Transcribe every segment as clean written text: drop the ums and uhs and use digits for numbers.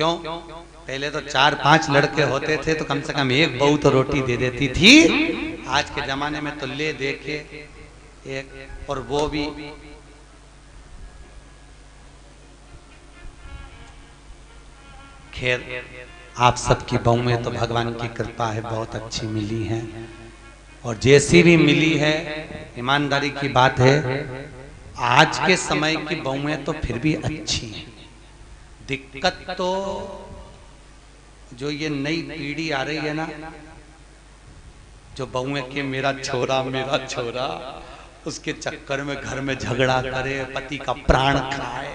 क्यों? पहले तो 4-5 लड़के होते थे तो कम से कम एक बहू तो रोटी दे देती थी। आज के जमाने में तो ले देखे एक, और वो भी खैर आप सबकी बहुएं तो भगवान की कृपा है बहुत अच्छी मिली हैं, और जैसी भी मिली है ईमानदारी की बात है आज के समय की बहुएं तो फिर भी अच्छी हैं। दिक्कत तो जो ये नई पीढ़ी आ रही है ना, जो बहुएं के मेरा छोरा उसके चक्कर में घर में झगड़ा करे, पति का प्राण खाए।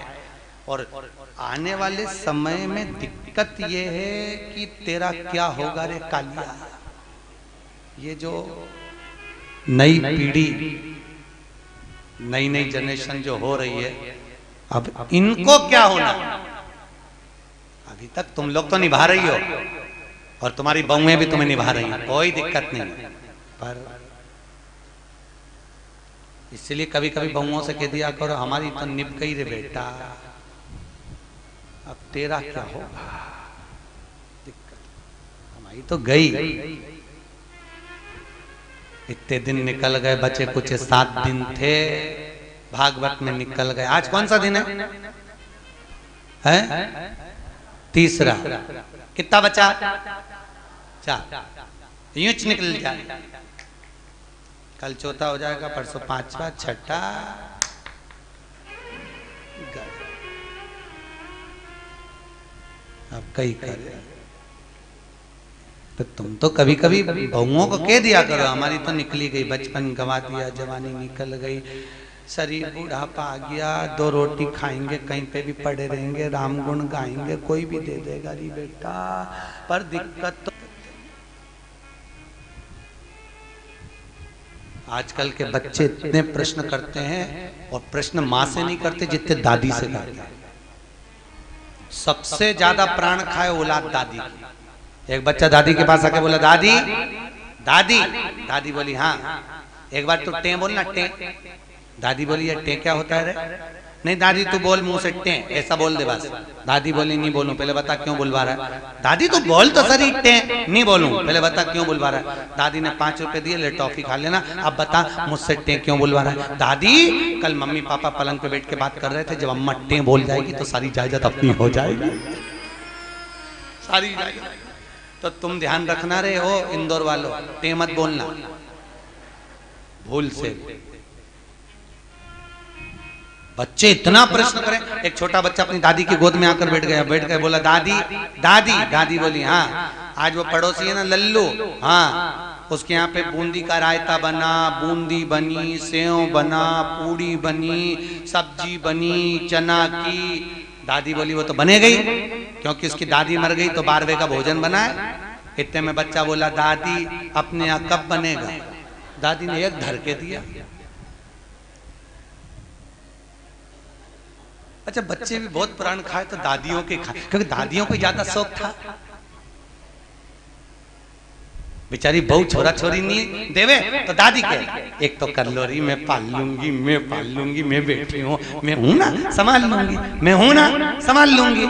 और आने वाले समय में दिक्कत ये है कि तेरा क्या होगा रे कालिया। ये जो नई पीढ़ी, नई जनरेशन जो हो रही है, अब इनको क्या होना। अभी तक तुम लोग तो निभा रही हो और तुम्हारी बहुएं भी तुम्हें निभा रही हैं, कोई दिक्कत नहीं, पर इसलिए कभी कभी बहुओं से कह दिया करो हमारी तो निभ गई रे बेटा, अब तेरा क्या होगा। दिक्कत हमारी तो गई, इतने दिन निकल गए, बचे कुछ 7 दिन थे, भागवत में निकल गए। आज कौन सा दिन है? तीसरा। कितना बचा? 4। यूं निकल जाए, कल चौथा हो जाएगा, परसों 5वां, 6ठा। अब कई करे तो तुम तो कभी कभी बहुओं को कह दिया करो हमारी तो निकली गई, बचपन गंवा दिया, जवानी निकल गई, शरीर बूढ़ापा आ गया, 2 रोटी खाएंगे, कहीं पे भी पड़े रहेंगे, राम गुण गाएंगे, कोई भी दे देगा री बेटा। पर दिक्कत तो आजकल के बच्चे इतने प्रश्न करते हैं, और प्रश्न माँ से नहीं करते जितने दादी से करते हैं। सबसे ज्यादा प्राण खाए औलाद दादी की। एक बच्चा दादी के पास आके बोला दादी दादी, दादी बोली हाँ। एक बार तू टे बोलना, टे। दादी बोली टे क्या होता है रे? नहीं दादी तू बोल मुंह से, टे ऐसा बोल दे बस। दादी बोली नहीं बोलूं, पहले बता क्यों बुलवा रहा है। दादी तू बोल तो सही, टे नहीं बोलूं, पहले बता क्यों बुलवा रहा है। दादी ने 5 रुपए दिए, ले टॉफी खा लेना, अब बता मुझसे टे क्यों बुलवा रहा है। दादी कल मम्मी पापा पलंग पे बैठ के बात कर रहे थे, जब अम्मा टे बोल जाएगी तो सारी जायदाद अपनी हो जाएगी, सारी जायदाद। तो तुम ध्यान रखना रे हो इंदौर वालों, टे मत बोलना भूल से। बच्चे इतना प्रश्न करें। एक छोटा बच्चा अपनी दादी की गोद में आकर बैठ गया, बोला दादी दादी। दादी बोली हाँ। आज वो पड़ोसी है ना लल्लू, हाँ, उसके यहाँ पे बूंदी का रायता बना, बूंदी बनी, सेव बना, पूड़ी बनी, सब्जी बनी चना की। दादी बोली वो तो बने गई, क्योंकि उसकी दादी मर गई तो 12वें का भोजन बना है। इतने में बच्चा बोला दादी अपने यहाँ कब बनेगा। दादी ने एक धर के दिया। अच्छा बच्चे भी बहुत प्राण खाए तो दादियों के खाए, क्योंकि दादियों को ज्यादा शौक था। बेचारी बहू छोरा छोरी नहीं देवे तो दादी के एक तो कर लो रही, मैं पाल लूंगी, मैं पाल लूंगी, मैं बैठी हूँ, मैं हूं ना संभाल लूंगी, मैं हूं ना संभाल लूंगी,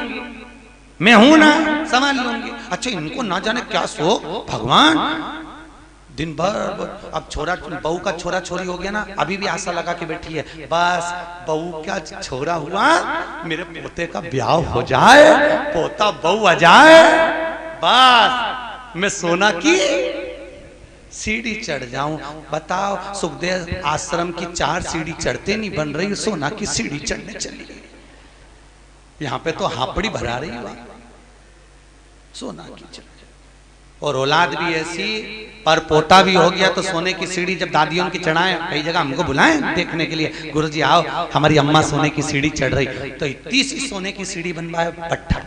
मैं हूं ना संभाल लूंगी। अच्छा इनको ना जाने क्या शौक भगवान। दिन भर अब छोरा बहू का छोरा छोरी हो गया ना, अभी भी आशा लगा के बैठी है, बस बहू का छोरा हुआ, मेरे पोते का ब्याह हो जाए, पोता बहू आ जाए, बस मैं सोना की सीढ़ी चढ़ जाऊं। बताओ सुखदेव आश्रम की 4 सीढ़ी चढ़ते नहीं बन रही, सोना की सीढ़ी चढ़ने चली गई। यहाँ पे तो हापड़ी भरा रही है सोना की। और औलाद भी ऐसी, पर पोता भी हो गया तो सोने की सीढ़ी जब दादियों की चढ़ाए, कई जगह हमको बुलाएं देखने के लिए, गुरुजी आओ हमारी अम्मा सोने की सीढ़ी चढ़ रही, तो इतनी सी सोने की सीढ़ी बनवाए पट्टा,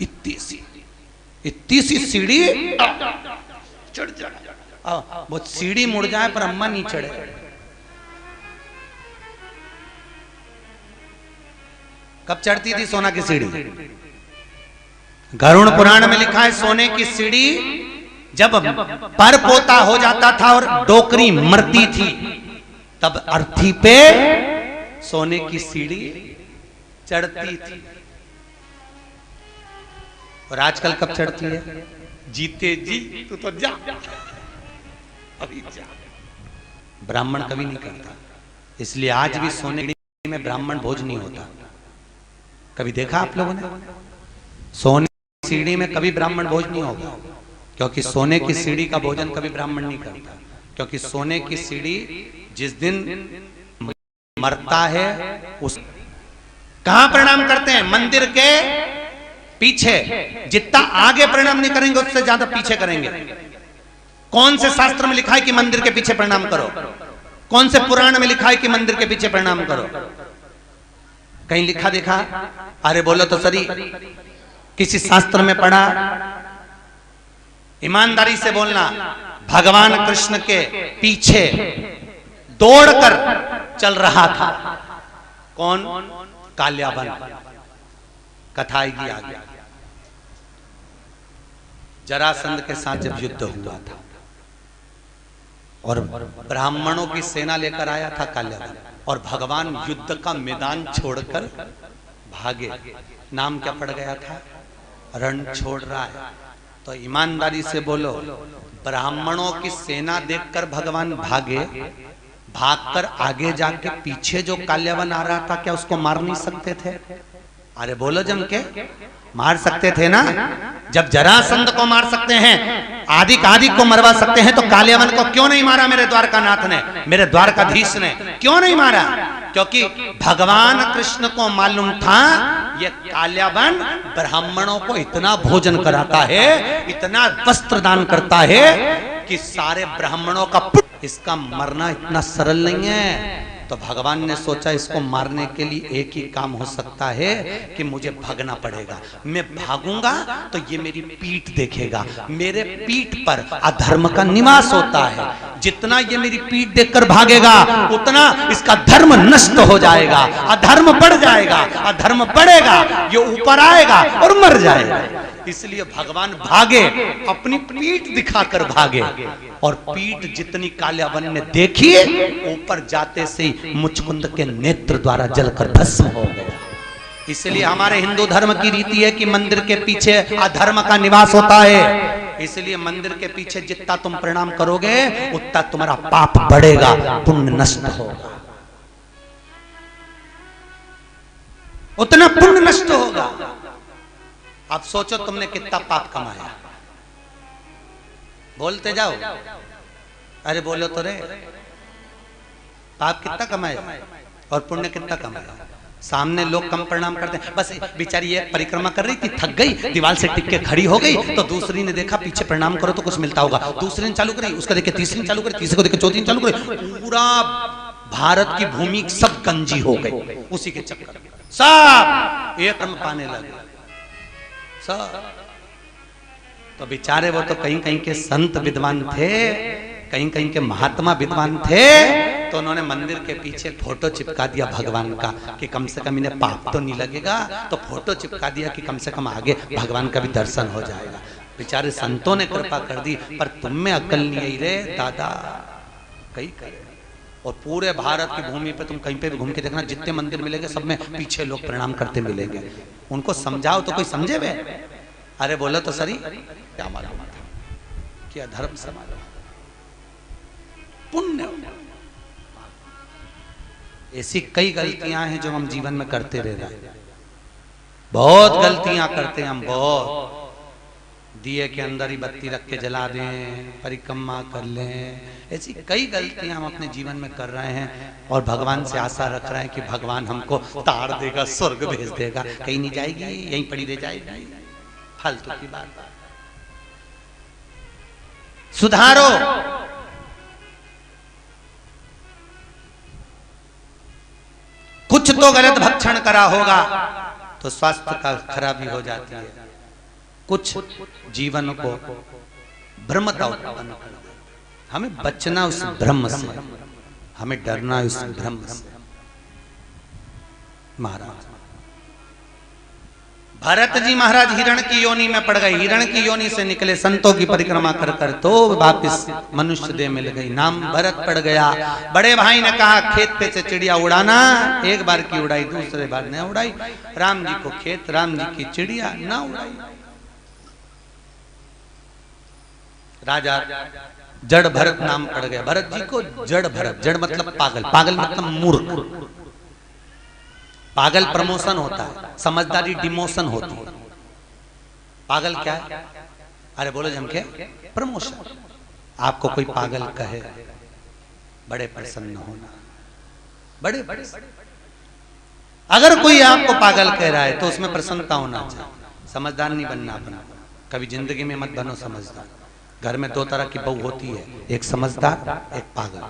इतनी सी सीढ़ी चढ़ जाए, वो सीढ़ी मुड़ जाए पर अम्मा नहीं चढ़े। कब चढ़ती थी सोना की सीढ़ी? गरुड़ पुराण में लिखा है सोने की सीढ़ी जब पर पोता हो जाता था और डोकरी मरती थी, तब अर्थी पे सोने की सीढ़ी चढ़ती थी। और आजकल कब चढ़ती है? जीते जी तू तो जा, अभी जा। ब्राह्मण कभी नहीं करता, इसलिए आज भी सोने में ब्राह्मण भोज नहीं होता। कभी देखा आप लोगों ने? सोने की सीढ़ी में कभी ब्राह्मण भोज नहीं होगा, क्योंकि सोने की सीढ़ी का भोजन कभी ब्राह्मण नहीं करता। क्योंकि सोने की सीढ़ी जिस दिन मरता है उस कहां प्रणाम करते हैं? मंदिर के पीछे। जितना आगे प्रणाम नहीं करेंगे उससे ज्यादा पीछे करेंगे। कौन से शास्त्र में लिखा है कि मंदिर के पीछे प्रणाम करो? कौन से पुराण में लिखा है कि मंदिर के पीछे प्रणाम करो? कहीं लिखा देखा? अरे बोलो तो सही, किसी शास्त्र में पढ़ा? ईमानदारी से बोलना। भगवान कृष्ण के पीछे दौड़कर चल रहा था कौन? काल्याबन। कथा आएगी आगे। जरासंध के साथ जब युद्ध हुआ था और ब्राह्मणों की सेना लेकर आया था काल्याबन, और भगवान युद्ध का मैदान छोड़कर भागे। नाम क्या पड़ गया था? रण छोड़ रहा है। तो ईमानदारी से बोलो, ब्राह्मणों की सेना देखकर भगवान भागे, भागकर आगे जाके पीछे जो काल्याबन आ रहा था, क्या उसको मार नहीं सकते थे? अरे बोलो जम के, मार सकते थे ना? जब जरासंध को मार सकते हैं, आदि को मरवा सकते हैं, तो काल्याबन को क्यों नहीं मारा मेरे द्वारकानाथ ने, मेरे द्वारकाधीश ने? क्यों नहीं मारा? क्योंकि भगवान कृष्ण को मालूम था ये काल्याबन ब्राह्मणों को इतना भोजन कराता है, इतना वस्त्र दान करता है कि सारे ब्राह्मणों का इसका मरना इतना सरल नहीं है। तो भगवान ने सोचा इसको मारने के लिए एक ही काम हो सकता है कि मुझे भागना पड़ेगा। मैं भागूंगा तो ये मेरी पीठ देखेगा, मेरे पीठ पर अधर्म का निवास होता है। जितना ये मेरी पीठ देखकर भागेगा उतना इसका धर्म नष्ट हो जाएगा, अधर्म बढ़ जाएगा, अधर्म बढ़ेगा, ये ऊपर आएगा और मर जाएगा। इसलिए भगवान भागे, अपनी पीठ दिखाकर भागे, और पीठ जितनी काल्याबन ने देखी, ऊपर जाते से मुचकुंद के नेत्र द्वारा जलकर भस्म हो गया। इसलिए हमारे हिंदू धर्म की रीति है कि मंदिर के पीछे अधर्म का निवास होता है। इसलिए मंदिर के पीछे जितना तुम प्रणाम करोगे उतना तुम्हारा पाप बढ़ेगा, पुण्य नष्ट होगा, उतना पुण्य नष्ट होगा। अब सोचो तुमने कितना पाप कमाया, बोलते जाओ। अरे बोलो तो रे, पाप कितना कमाया और पुण्य कितना कमाया? सामने लोग कम प्रणाम करते हैं, बस बेचारी ये परिक्रमा कर रही थी, थक गई, दीवार से टिक के खड़ी हो गई, तो दूसरी ने देखा पीछे प्रणाम करो तो कुछ मिलता होगा, दूसरी ने चालू करी, उसका देखे तीसरी ने चालू करी, तीसरे को देखे चौथी ने चालू करी, पूरा भारत की भूमि सब गंजी हो गई उसी के चक्कर में। सब एक कर्म पाने लगे सब। तो बेचारे वो तो कहीं कहीं के संत विद्वान थे, कहीं कहीं के महात्मा विद्वान थे, तो उन्होंने मंदिर के पीछे फोटो चिपका दिया भगवान का कि कम से कम इन्हें पाप तो नहीं लगेगा। तो फोटो चिपका दिया कि कम से कम आगे भगवान का भी दर्शन हो जाएगा। बेचारे संतों ने कृपा कर दी, पर तुम में अकल नहीं आई रे दादा, कहीं करे। और पूरे भारत की भूमि पे तुम कहीं पे भी घूम के देखना, जितने मंदिर मिलेंगे सब में पीछे लोग प्रणाम करते मिलेंगे। उनको समझाओ तो कोई समझे वे? अरे बोलो तो सही, क्या मालूम था कि अधर्म समाज पुण्य। ऐसी कई गलतियां हैं जो हम जीवन में करते रह रहे हैं, बहुत गलतियां करते हैं हम, बहुत। दिए के अंदर ही बत्ती रख के जला दें, परिक्रमा कर लें, ऐसी कई गलतियां हम अपने जीवन में कर रहे हैं, और भगवान से आशा रख रहे हैं कि भगवान हमको तार देगा, स्वर्ग भेज देगा। कहीं नहीं जाएगी, यहीं पड़ी रह जाएगी, फालतू की बात। सुधारो। कुछ तो गलत भक्षण करा होगा तो स्वास्थ्य का खराबी हो जाती है, कुछ जीवन को भ्रमता उत्पन्न कर दे। हमें बचना उस भ्रम से, हमें डरना उस भ्रम से। महाराज भरत जी महाराज हिरण की योनि में पड़ गए, हिरण की योनि से निकले, संतों की परिक्रमा कर कर तो वापिस मनुष्य देह मिल गई, नाम भरत पड़ गया। बड़े भाई ने कहा खेत पे से चिड़िया उड़ाना, एक बार की उड़ाई, दूसरे बार न उड़ाई। राम जी को खेत, राम जी की चिड़िया ना उड़ाई। राजा जड़ भरत नाम पड़ गया। भरत जी को जड़ भरत, जड़ मतलब पागल, पागल मतलब मूर्ख। पागल प्रमोशन होता है, समझदारी डिमोशन होती है। पागल क्या है? अरे बोलो जम के प्रमोशन। आपको कोई पागल कहे, बड़े प्रसन्न होना, बड़े बड़े। अगर कोई आपको पागल कह रहा है तो उसमें प्रसन्नता होना चाहिए। समझदार नहीं बनना अपना, कभी जिंदगी में मत बनो समझदार। घर में दो तरह की बहू होती है, एक समझदार, एक पागल।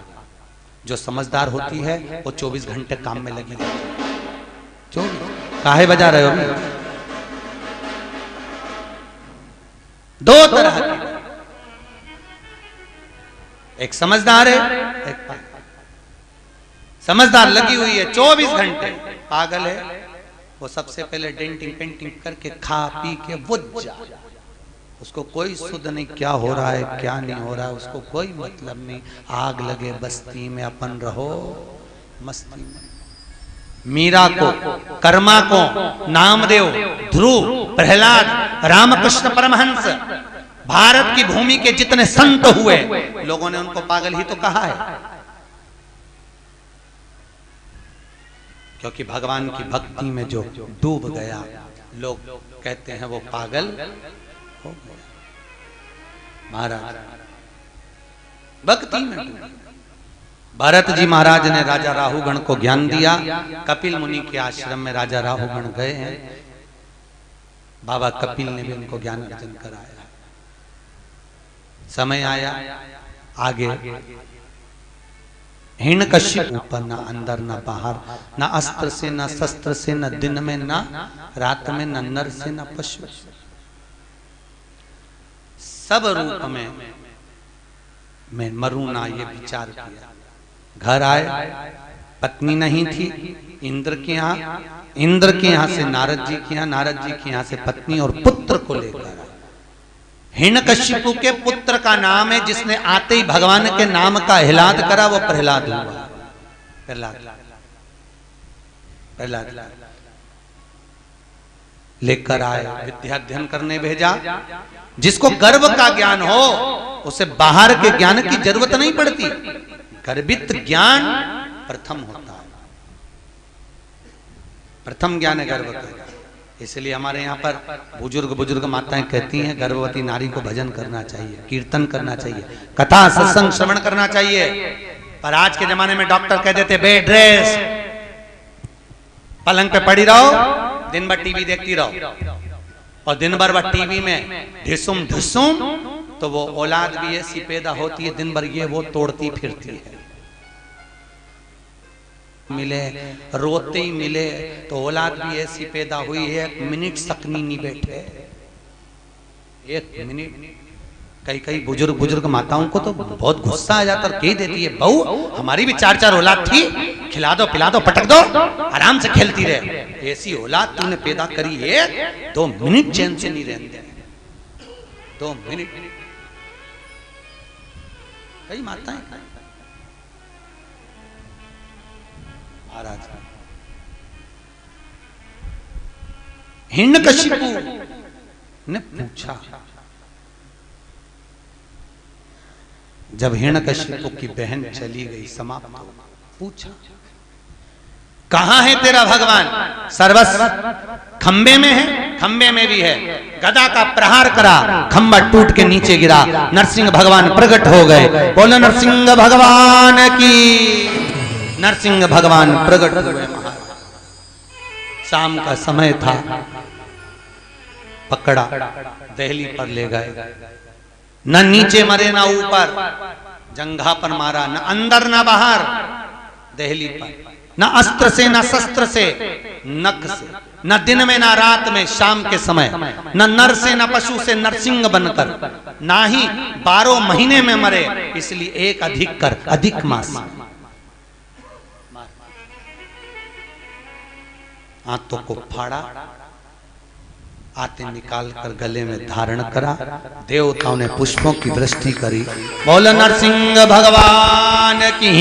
जो समझदार होती है वो 24 घंटे काम में लगी रहती है। 24 काहे बजा रहे हो? दो तरह की, एक समझदार है, एक पागल। समझदार लगी हुई है 24 घंटे, पागल है वो सबसे पहले डेंटिंग पेंटिंग करके खा पी के वो जा, उसको कोई सुध नहीं क्या हो रहा है क्या नहीं हो रहा है, उसको कोई मतलब नहीं। आग लगे बस्ती में, अपन रहो मस्ती में। मीरा को, कर्मा को, नामदेव, ध्रुव, प्रहलाद, रामकृष्ण परमहंस, भारत की भूमि के जितने संत हुए, लोगों ने उनको पागल ही तो कहा है। क्योंकि भगवान की भक्ति में जो डूब गया, लोग कहते हैं वो पागल हो गया। महाराज भक्ति में डूब। भरत जी महाराज ने राजा राहुगण को ज्ञान दिया। कपिल मुनि के आश्रम में राजा राहुगण गए हैं, बाबा कपिल ने भी उनको ज्ञान अर्जन कराया। समय आया आगे, हिरण्यकश्यप ऊपर, न अंदर न बाहर, न अस्त्र से न शस्त्र से, न दिन में न रात में, न नर से न पशु, सब रूप में मरूं ना, ये विचार किया। घर आए, पत्नी नहीं थी, इंद्र के यहाँ से नारद जी के यहाँ, नारद जी के यहाँ से पत्नी और पुत्र को लेकर। हिरण्यकशिपु के पुत्र का नाम है, जिसने आते ही भगवान के नाम का हिलाद करा, वो प्रहलाद हुआ। प्रहलाद लेकर आए, विद्या अध्ययन करने भेजा। जिसको गर्व का ज्ञान हो उसे बाहर के ज्ञान की जरूरत नहीं पड़ती। गर्भित ज्ञान प्रथम होता है, प्रथम ज्ञान है गर्भ का। इसलिए हमारे यहाँ पर बुजुर्ग माताएं कहती हैं गर्भवती नारी को भजन करना चाहिए, कीर्तन करना चाहिए, कथा सत्संग श्रवण करना चाहिए। पर आज के जमाने में डॉक्टर कह देते बेड रेस्ट, पलंग पे पड़ी रहो, दिन भर टीवी देखती रहो, और दिन भर वह टीवी में ढिसुम ढुसुम, तो वो औलाद भी ऐसी पैदा होती है दिन भर ये वो तोड़ती फिरती है। मिले रोते ही मिले तो औलाद भी ऐसी पैदा हुई है, 1 मिनट सकनी नहीं बैठे, 1 मिनट। कई बुजुर्ग माताओं को तो बहुत गुस्सा आ जाता है, कह देती है बहू हमारी भी 4 औलाद थी, खिला दो पिला दो पटक दो, आराम से खेलती रहे। ऐसी औलाद तूने पैदा करी है, 2 मिनट चैन से नहीं रहते, 2 मिनट। कई माताएं महाराज हिरण्यकशिपु ने पूछा, जब हिरण्यकशिपु की बहन चली गई, समाप्त हो, पूछा कहां है तेरा भगवान? सर्वस्व खंबे में है, खंबे में भी है। गदा का प्रहार करा, खंबा टूट के नीचे गिरा, नरसिंह भगवान प्रकट हो गए। बोलो नरसिंह भगवान की। नरसिंह भगवान प्रकट हुए। शाम का समय था, पकड़ा, दहली पर ले गए। न नीचे मरे न ऊपर, जंघा पर मारा, न अंदर न बाहर, दहली पर। न अस्त्र से न शस्त्र से, नख से, न दिन में न रात में, शाम के समय, न नर से न पशु से, नरसिंह बनकर, ना ही 12 महीने में मरे, इसलिए एक अधिक कर, अधिक मास। हाथों को फाड़ा, आते निकाल कर गले में धारण करा, देवताओं ने पुष्पों की वृष्टि करी। बोलो नरसिंह भगवान की।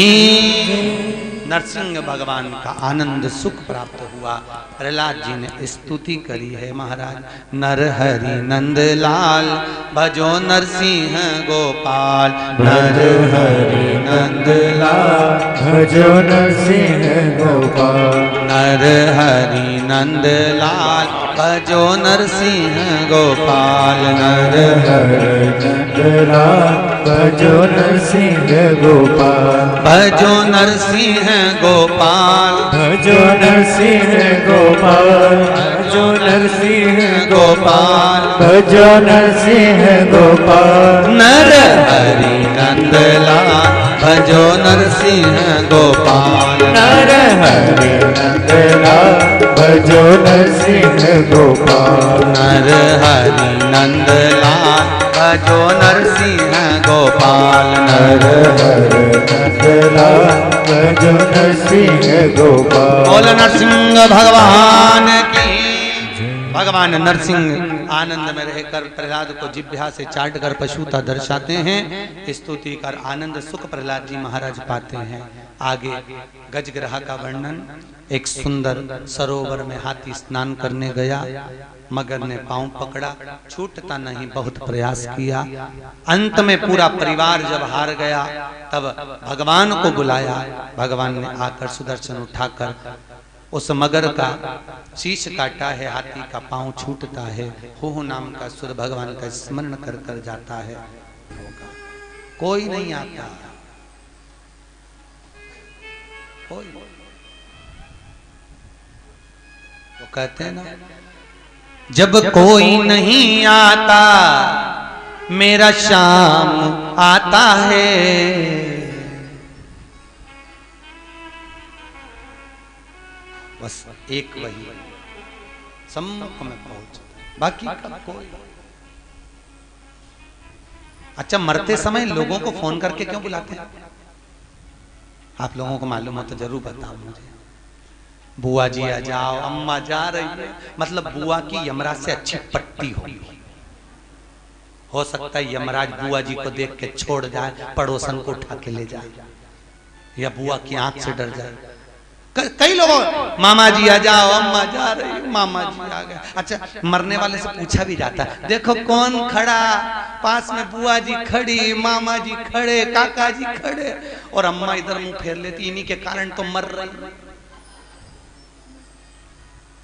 नरसिंह भगवान का आनंद सुख प्राप्त हुआ। प्रहलाद जी ने स्तुति करी है महाराज, नर हरि नंद लाल भजो नरसिंह गोपाल, नर हरि नंद लाल भजो नरसिंह गोपाल, नर हरि नंद लाल भजो नरसिंह गोपाल, नर हरि नंद लाल भजो नरसिंह गोपाल, भजो नरसिंह गोपाल, भजो नरसिंह गोपाल, भजो नरसिंह गोपाल, भजो नरसिंह गोपाल, नर हरि नंद लाल भजो नरसिंह गोपाल, नर हरि नंद लाल भजो नरसिंह गोपाल, नर हरि नंद लाल भजो नरसिंह गोपाल, नर हरि नंद लाल भजो नरसिंह गोपाल। बोल नरसिंह भगवान की। भगवान नरसिंह आनंद में रहकर प्रहलाद को जिह्वा से चाट कर पशुता दर्शाते हैं। स्तुति कर आनंद सुख प्रहलाद जी महाराज पाते हैं। आगे गजग्रह का वर्णन। एक सुंदर सरोवर में हाथी स्नान करने गया, मगर ने पांव पकड़ा, छूटता नहीं, बहुत प्रयास किया। अंत में पूरा परिवार जब हार गया तब भगवान को बुलाया। भगवान ने आकर सुदर्शन उठाकर उस मगर का शीश काटा है, हाथी का पांव छूटता है। हो नाम का सुर भगवान का स्मरण कर कर जाता है। कोई नहीं आता, कोई। वो कहते हैं ना, जब कोई नहीं आता मेरा शाम आता है। बस एक वही सम्मुख में पहुंच, बाकी का कोई। अच्छा, मरते समय लोगों को फोन करके क्यों बुलाते हैं? आप लोगों को मालूम हो तो जरूर बताओ मुझे। बुआ जी आ जाओ, अम्मा जा रही है, मतलब बुआ की यमराज से अच्छी पट्टी होगी। हो सकता है यमराज बुआ जी को देख के छोड़ जाए, पड़ोसन को उठा के ले जाए, या बुआ की आंख से डर जाए। कई लोगों, मामा जी आ जाओ, अम्मा जा रही है, मामा जी आ गए। अच्छा, मरने वाले से पूछा भी जाता है, देखो कौन खड़ा, पास में बुआ जी खड़ी, मामा जी खड़े, काका जी खड़े, और अम्मा इधर मुंह फेर लेती, इन्हीं के कारण तो मर रही।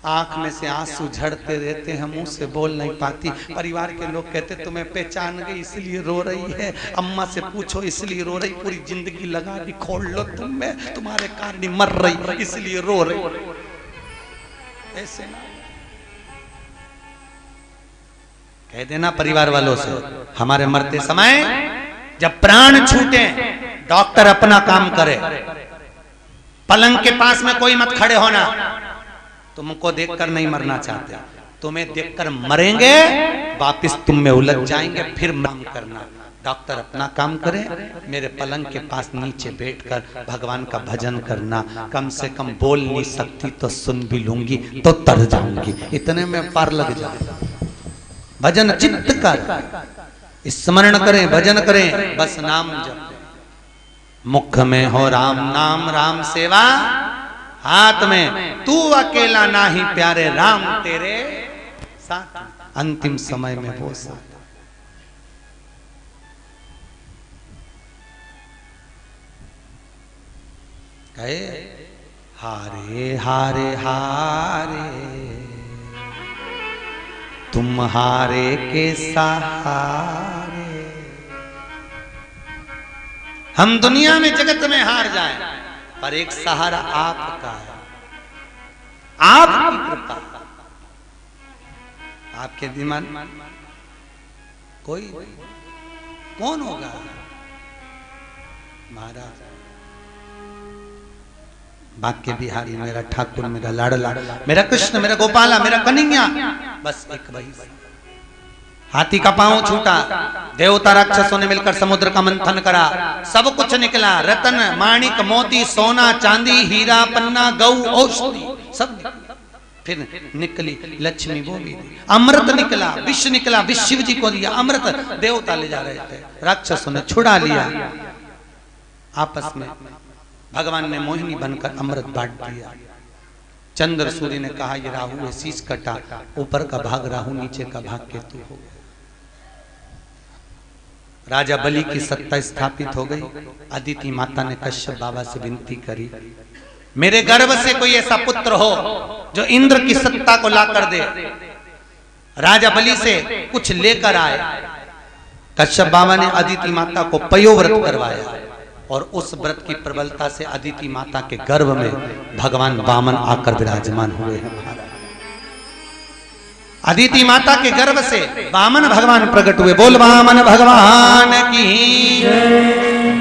आंख में से आंसू झड़ते रहते हैं, मुंह से बोल नहीं पाती। परिवार के लोग कहते तुम्हें पहचान गई इसलिए रो रही है, अम्मा से पूछो इसलिए रो रही, पूरी जिंदगी लगा दी खोल लो तुम में, तुम्हारे कारण मर रही इसलिए रो रही। ऐसे ना कह देना परिवार वालों से, हमारे मरते समय जब प्राण छूटे, डॉक्टर अपना काम करे, पलंग के पास में कोई मत खड़े होना। तुमको देखकर नहीं मरना चाहते, तुम्हें देखकर मरेंगे, वापिस तुम में उलझ जाएंगे, फिर काम करना। डॉक्टर अपना काम करे, मेरे पलंग के पास नीचे बैठकर भगवान का भजन करना। कम से कम बोल नहीं सकती तो सुन भी लूंगी तो तर जाऊंगी, इतने में पार लग जाऊंगा। भजन चित्त कर, स्मरण करें, भजन करें, बस नाम जप। मुख में हो राम नाम, राम सेवा हाथ में, तू अकेला ना ही प्यारे, राम तेरे साथ। अंतिम समय में वो साथ। कहे हारे हारे हारे तुम हारे के सहारे। हम दुनिया में जगत में हार जाएं, पर एक सहारा आपका है, आपकी कृपा, आपके दिमाग कोई कौन होगा? महाराज बाक्य बिहारी मेरा ठाकुर, मेरा लाडला, मेरा कृष्ण, मेरा गोपाला, मेरा कन्हैया, बस एक वही। हाथी का पांव छूटा, देवता राक्षसों ने मिलकर समुद्र का मंथन करा, सब कुछ निकला, रतन माणिक मोती सोना चांदी हीरा पन्ना गौ औषधि सब निकला। फिर निकली लक्ष्मी, वो भी अमृत निकला, विष निकला, विष शिव जी को दिया अमृत, देवता ले जा रहे थे, राक्षसों ने छुड़ा लिया। आपस में भगवान ने मोहिनी बनकर अमृत बांट दिया। चंद्र सूर्य ने कहा ये राहु है, शीश कटा, ऊपर का भाग राहु, नीचे का भाग केतु हो गया। राजा बलि की सत्ता स्थापित हो गई। अदिति माता ने कश्यप बाबा से विनती करी, मेरे गर्भ से कोई ऐसा पुत्र हो जो इंद्र की सत्ता को ला कर दे। राजा बलि से कुछ लेकर आए। कश्यप बाबा ने अदिति माता को पयोव्रत करवाया और उस व्रत की प्रबलता से अदिति माता के गर्भ में भगवान वामन आकर विराजमान हुए हैं। अदिति माता के गर्भ से वामन भगवान प्रकट हुए। बोल वामन भगवान की।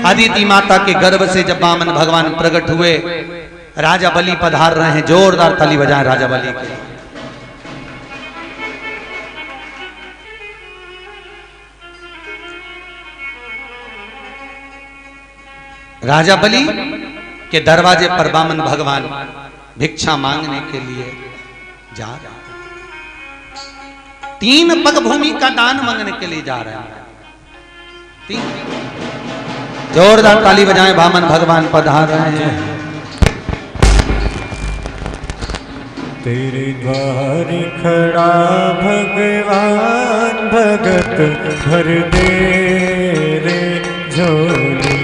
अदिति माता के गर्भ से जब वामन भगवान प्रकट हुए, राजा बलि पधार रहे हैं। जोरदार ताली बजाएं राजा बलि के। राजा बलि के दरवाजे पर वामन भगवान भिक्षा मांगने के लिए जा रहे हैं। 3 पग भूमि का दान मांगने के लिए जा रहे हैं। 3 जोरदार ताली बजाएं, वामन भगवान पधार रहे हैं। तेरे द्वार खड़ा भगवान, भगत भर दे रे झोली,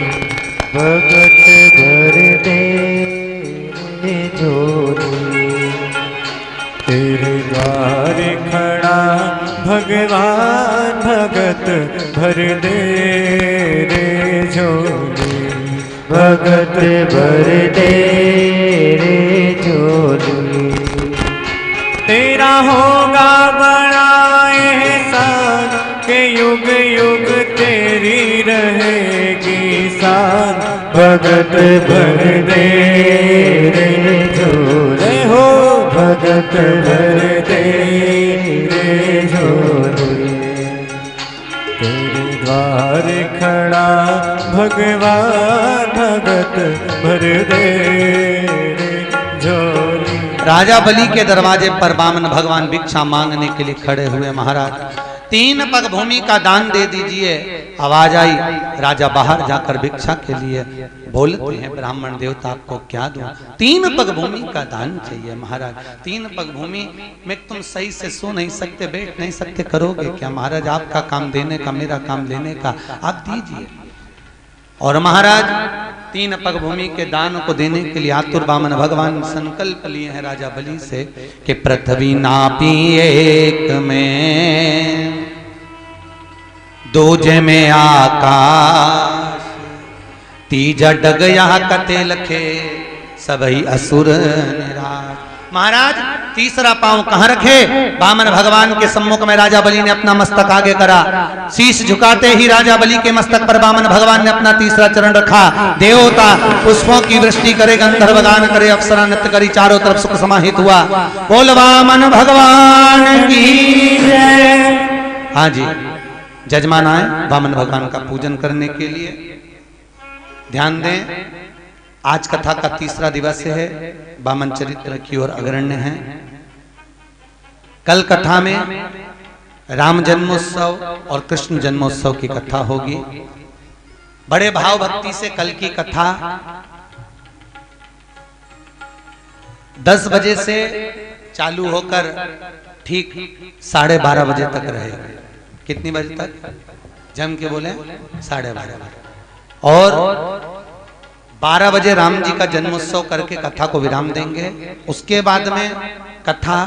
भगत भर दे रे झोली। तेरे द्वार खड़ा भगवान, भगत भर दे रे झोली, भगत भर दे रे झोली। तेरा होगा बड़ा एहसान के युग युग तेरी रहेगी शान, भगत भर दे रे झोली हो, भगत भर दे रे झोली। तेरे द्वार खड़ा भगवान, भगत भर दे रे झोली। राजा बलि के दरवाजे पर वामन भगवान भिक्षा मांगने के लिए खड़े हुए। महाराज 3 पग भूमि का दान दे दीजिए। आवाज आई, राजा बाहर जाकर भिक्षा के लिए बोलते हैं, ब्राह्मण देवता आपको क्या दूं? 3 पग भूमि का दान चाहिए। महाराज 3 पग भूमि में तुम सही से सो नहीं सकते, बैठ नहीं सकते, करोगे क्या? महाराज आपका काम देने का, मेरा काम लेने का, आप दीजिए। और महाराज 3 पग भूमि के दान को देने के लिए आतुर वामन भगवान संकल्प लिए हैं राजा बलि से कि पृथ्वी नापी एक में, दूजे में आकाश, तीजा डग यहाँ कते लखे, सबही असुर निराश। महाराज तीसरा पांव कहां रखे? वामन भगवान के सम्मुख में राजा बलि ने अपना मस्तक आगे करा। शीश झुकाते ही राजा बलि के मस्तक पर वामन भगवान ने अपना तीसरा चरण रखा। देवता पुष्पों की वृष्टि करे, गंधर्व गान करे, अप्सरा नृत्य करी, चारों तरफ सुख समाहित हुआ। बोल वामन भगवान की जय। हाँ जी, जजमान आए वामन भगवान का पूजन करने के लिए। ध्यान दें, आज कथा का तीसरा दिवस है। वामन चरित्र की ओर अग्रण्य है। कल कथा में राम जन्मोत्सव और कृष्ण जन्मोत्सव की कथा होगी। बड़े भाव भक्ति से कल की कथा 10 बजे से चालू होकर ठीक 12:30 बजे तक रहेगी। कितनी बजे तक? जम के बोले 12:30। और 12 बजे राम जी का जन्मोत्सव करके कथा को विराम देंगे। उसके बाद में कथा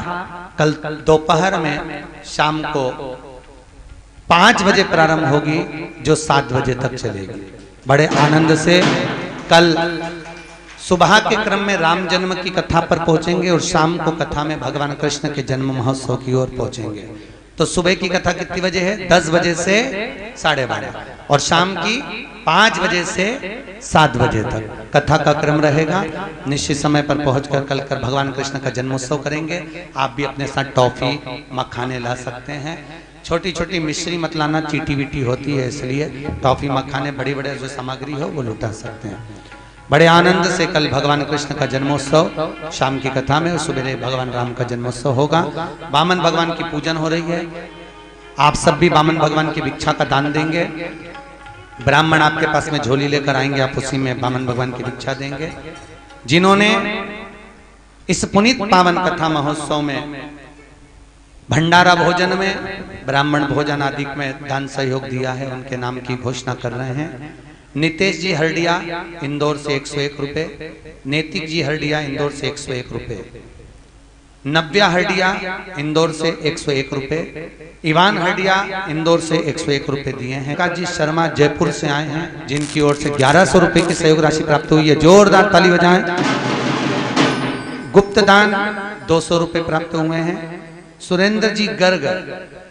कल दोपहर में शाम को 5 बजे प्रारंभ होगी, जो 7 बजे तक चलेगी। बड़े आनंद से कल सुबह के क्रम में राम जन्म की कथा पर पहुंचेंगे और शाम को कथा में भगवान कृष्ण के जन्म महोत्सव की ओर पहुंचेंगे। तो सुबह की कथा कितनी बजे है? 10 बजे से 12:30 और शाम की 5 बजे से 7 बजे तक कथा का क्रम रहेगा। निश्चित समय पर पहुंचकर कल कर भगवान कृष्ण का जन्मोत्सव करेंगे। आप भी अपने साथ टॉफी मखाने ला सकते हैं। छोटी छोटी मिश्री मत लाना, चीटी वीटी होती है, इसलिए टॉफी मखाने बड़ी बड़े जो सामग्री हो वो लुटा सकते हैं। बड़े आनंद से कल भगवान कृष्ण का जन्मोत्सव शाम की कथा में, सुबह भगवान राम का जन्मोत्सव होगा। वामन भगवान की पूजन हो रही है। आप सब भी वामन भगवान की भिक्षा का दान देंगे। ब्राह्मण आपके पास में झोली लेकर आएंगे, आप उसी में वामन भगवान की भिक्षा देंगे। जिन्होंने इस पुनीत पावन कथा महोत्सव में भंडारा भोजन में, ब्राह्मण भोजन आदि में दान सहयोग दिया है, उनके नाम की घोषणा कर रहे हैं। नितेश जी हरडिया इंदौर से 101 रुपए, नैतिक जी हरडिया इंदौर से 101 रुपए, नव्या हरडिया इंदौर से 101 रुपए, इवान हरडिया इंदौर से 101 रुपए दिए हैं। काजी शर्मा जयपुर से आए हैं, जिनकी ओर से 1100 रुपए की सहयोग राशि प्राप्त हुई है, जोरदार ताली बजाएं। गुप्त दान 200 रुपए प्राप्त हुए हैं। सुरेंद्र जी गर्ग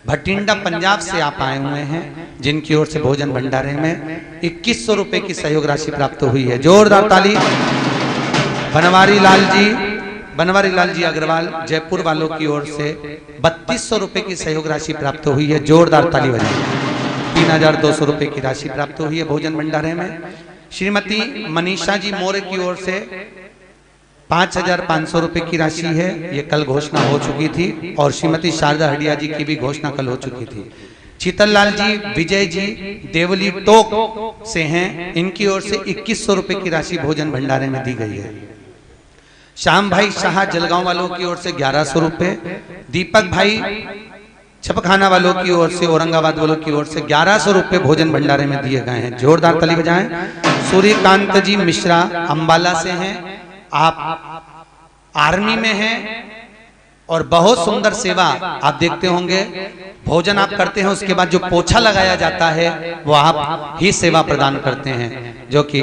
भटिंडा पंजाब से आप आए हुए हैं, जिनकी ओर से भोजन भंडारे में 2100 रुपए की सहयोग राशि प्राप्त हुई है, जोरदार ताली। बनवारी लाल जी अग्रवाल जयपुर वालों की ओर से 3200 रुपए की सहयोग राशि प्राप्त हुई है, जोरदार ताली बजाएं। 3200 रुपए की राशि प्राप्त हुई है भोजन भंडारे में। श्रीमती मनीषा जी मौर्य की ओर से 5500 रुपए की राशि है, ये कल घोषणा हो चुकी थी, और श्रीमती शारदा हडिया जी की भी घोषणा कल हो चुकी थी। शीतल लाल जी विजय जी देवली टोक से हैं, इनकी ओर से 2100 रुपए की राशि भोजन भंडारे में दी गई है। श्याम भाई शाह जलगांव वालों की ओर से 1100 रुपए, दीपक भाई छपखाना वालों की ओर से, औरंगाबाद वालों की ओर से 1100 रुपए भोजन भंडारे में दिए गए हैं, जोरदार ताली बजाएं। सूर्यकांत जी मिश्रा अंबाला से हैं, आप आर्मी में हैं और बहुत सुंदर सेवा आप देखते होंगे। भोजन आप करते हैं, उसके बाद जो पोछा लगाया जाता है वो आप ही सेवा प्रदान करते हैं, जो कि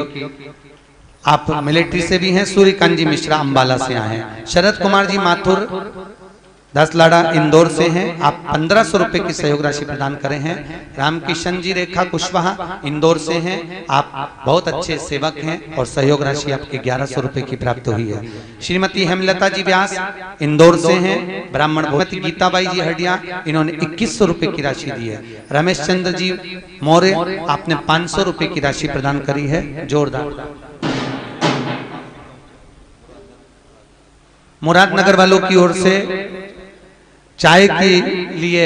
आप मिलिट्री से भी हैं। सूर्यकांत जी मिश्रा अंबाला से आए हैं। शरद कुमार जी माथुर 10 लाड़ा इंदौर से हैं, आप 1500 रुपए की सहयोग राशि प्रदान करें हैं। रामकिशन जी रेखा कुशवाहा इंदौर से हैं, आप बहुत अच्छे सेवक हैं और सहयोग राशि आपके 1100 रुपए की प्राप्त हुई है। श्रीमती हेमलता जी व्यास इंदौर से हैं, ब्राह्मण भगवती गीताबाई जी हडिया, इन्होंने 2100 रुपए की राशि दी है। रमेश चंद्र जी मौर्य आपने 500 रुपए की राशि प्रदान करी है, जोरदार। मुरादनगर वालों की ओर से चाय के लिए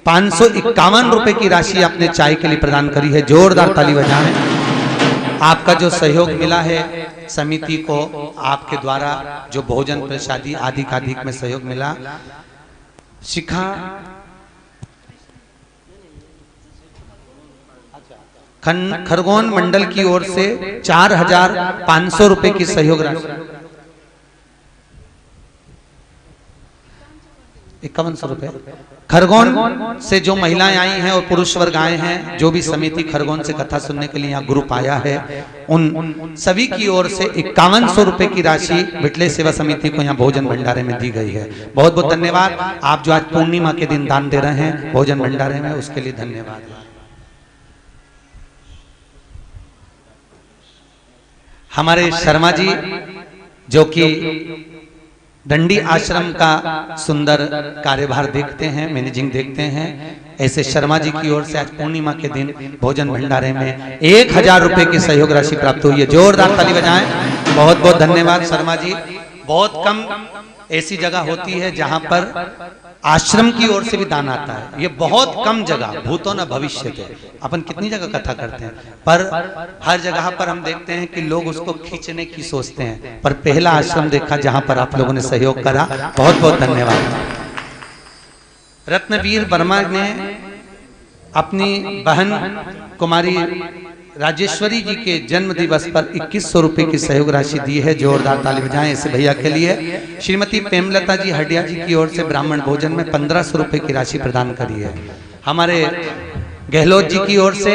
551 रुपए की राशि आपने चाय के लिए प्रदान करी है, जोरदार ताली बजाएं। आपका जो सहयोग मिला है समिति को, आपके द्वारा जो भोजन प्रसादी आदि का अधिक में सहयोग मिला। शिखा खरगोन मंडल की ओर से 4500 रुपए की सहयोग राशि, 5100 रुपए। खरगोन से जो महिलाएं आई हैं और पुरुष वर्ग आए हैं, जो भी समिति खरगोन से कथा सुनने के लिए यहाँ ग्रुप आया है, उन सभी की ओर से 5100 रुपए की राशि विटले सेवा समिति को यहाँ भोजन भंडारे में दी गई है। बहुत बहुत धन्यवाद। आप जो आज पूर्णिमा के दिन दान दे रहे हैं भोजन भंडारे में, उसके लिए धन्यवाद। हमारे शर्मा जी जो कि दंडी आश्रम का सुंदर कार्यभार देखते हैं, मैनेजिंग देखते हैं, ऐसे शर्मा जी की ओर से आज पूर्णिमा के दिन भोजन भंडारे में 1000 रुपए की सहयोग राशि प्राप्त हुई है, जोरदार ताली बजाएं। बहुत बहुत धन्यवाद शर्मा जी। बहुत कम ऐसी जगह होती है जहां पर आश्रम की ओर से भी दान आता है, ये बहुत कम जगह, भूतो न भविष्य थे। अपन कितनी जगह कथा करते हैं, पर हर जगह पर हम देखते हैं कि लोग उसको खींचने की सोचते हैं, पर पहला आश्रम देखा जहां पर आप लोगों ने सहयोग करा, बहुत बहुत धन्यवाद। रत्नवीर वर्मा ने अपनी बहन कुमारी राजेश्वरी जी के जन्म दिवस पर 2100 रुपए की सहयोग राशि दी है, जोरदार ताली बजाएं ऐसे भैया के लिए। श्रीमती प्रेमलता जी हडिया जी की ओर से ब्राह्मण भोजन में 1500 रुपए की राशि प्रदान करी है। हमारे गहलोत जी की ओर से,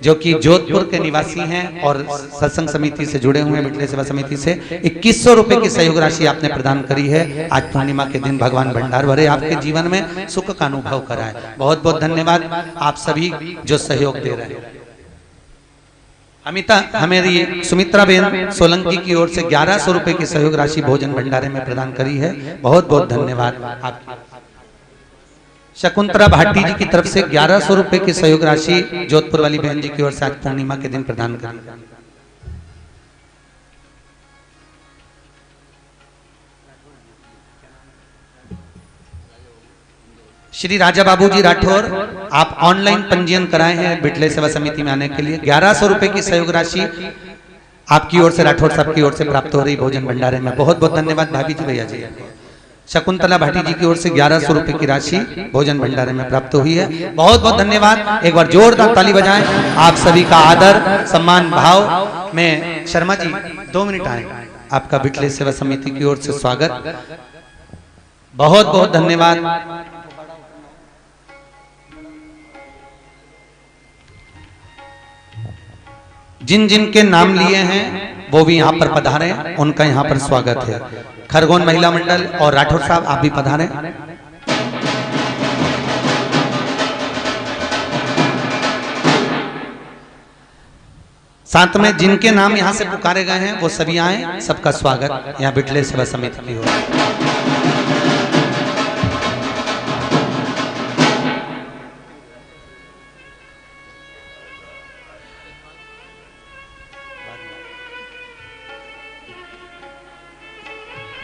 जो कि जोधपुर के निवासी हैं और सत्संग समिति से जुड़े हुए हैं, मिटले सेवा समिति से, 2100 रुपए की सहयोग राशि आपने प्रदान करी है। आज पूर्णिमा के दिन भगवान भंडार भरे, आपके जीवन में सुख का अनुभव कराए। बहुत बहुत धन्यवाद आप सभी जो सहयोग दे रहे हैं। हमारी सुमित्रा बेन सोलंकी की ओर से 1100 रुपए की सहयोग राशि भोजन भंडारे में प्रदान करी है, बहुत बहुत धन्यवाद आपकी। शकुंतला भाटी जी की तरफ से 1100 रुपए की सहयोग राशि जोधपुर वाली बहन जी की ओर से आज पूर्णिमा के दिन प्रदान करी। श्री राजा बाबूजी राठौर, आप ऑनलाइन पंजीयन कराए हैं बिटले सेवा समिति में आने के लिए। 1100 रुपए की सहयोग राशि आपकी ओर से, राठौर साहब की ओर से प्राप्त हो रही भोजन भंडारे में। बहुत बहुत धन्यवाद भाभी जी, भैया जी। शकुंतला भाटी जी की ओर से 1100 रुपए की राशि भोजन भंडारे में प्राप्त हुई है। बहुत बहुत धन्यवाद। एक बार जोरदार ताली बजाएं। आप सभी का आदर सम्मान भाव में। शर्मा जी 2 मिनट आए, आपका बिटले सेवा समिति की ओर से स्वागत। बहुत बहुत धन्यवाद। जिन जिन के नाम लिए हैं वो भी यहाँ पर पधारे, उनका यहाँ पर स्वागत है। खरगोन महिला मंडल और राठौर साहब आप भी पधारे। साथ में जिनके नाम यहाँ से पुकारे गए हैं वो सभी आए, सबका स्वागत यहाँ बिटले सेवा समिति की ओर।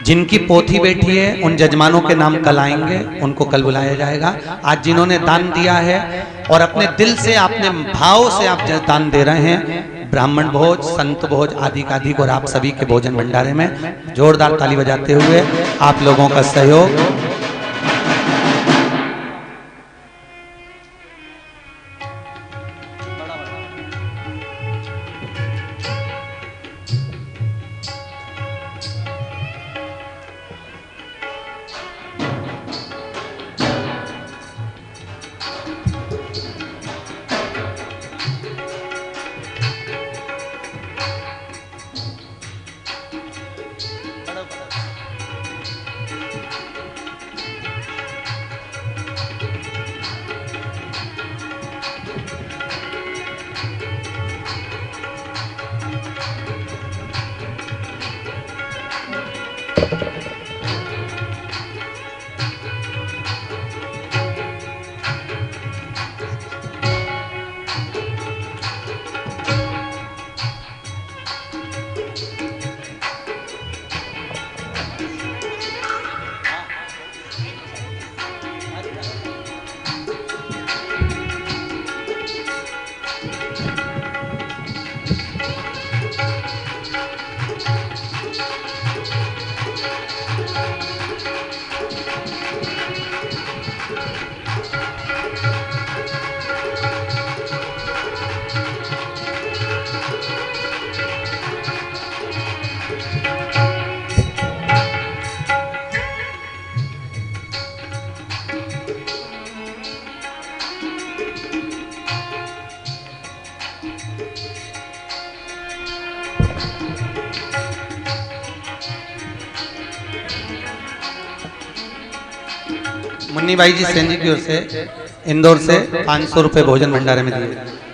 जिनकी पोथी बैठी है उन जजमानों के नाम कल आएंगे, उनको कल बुलाया जाएगा। आज जिन्होंने दान दिया है और अपने दिल से, अपने भाव से आप दान दे रहे हैं, ब्राह्मण भोज, संत भोज आदि का अधिक, और आप सभी के भोजन भंडारे में जोरदार ताली बजाते हुए आप लोगों का सहयोग। मुन्नी भाई जी सेन जी की ओर से इंदौर से 500 रुपए भोजन भंडारे में दिए।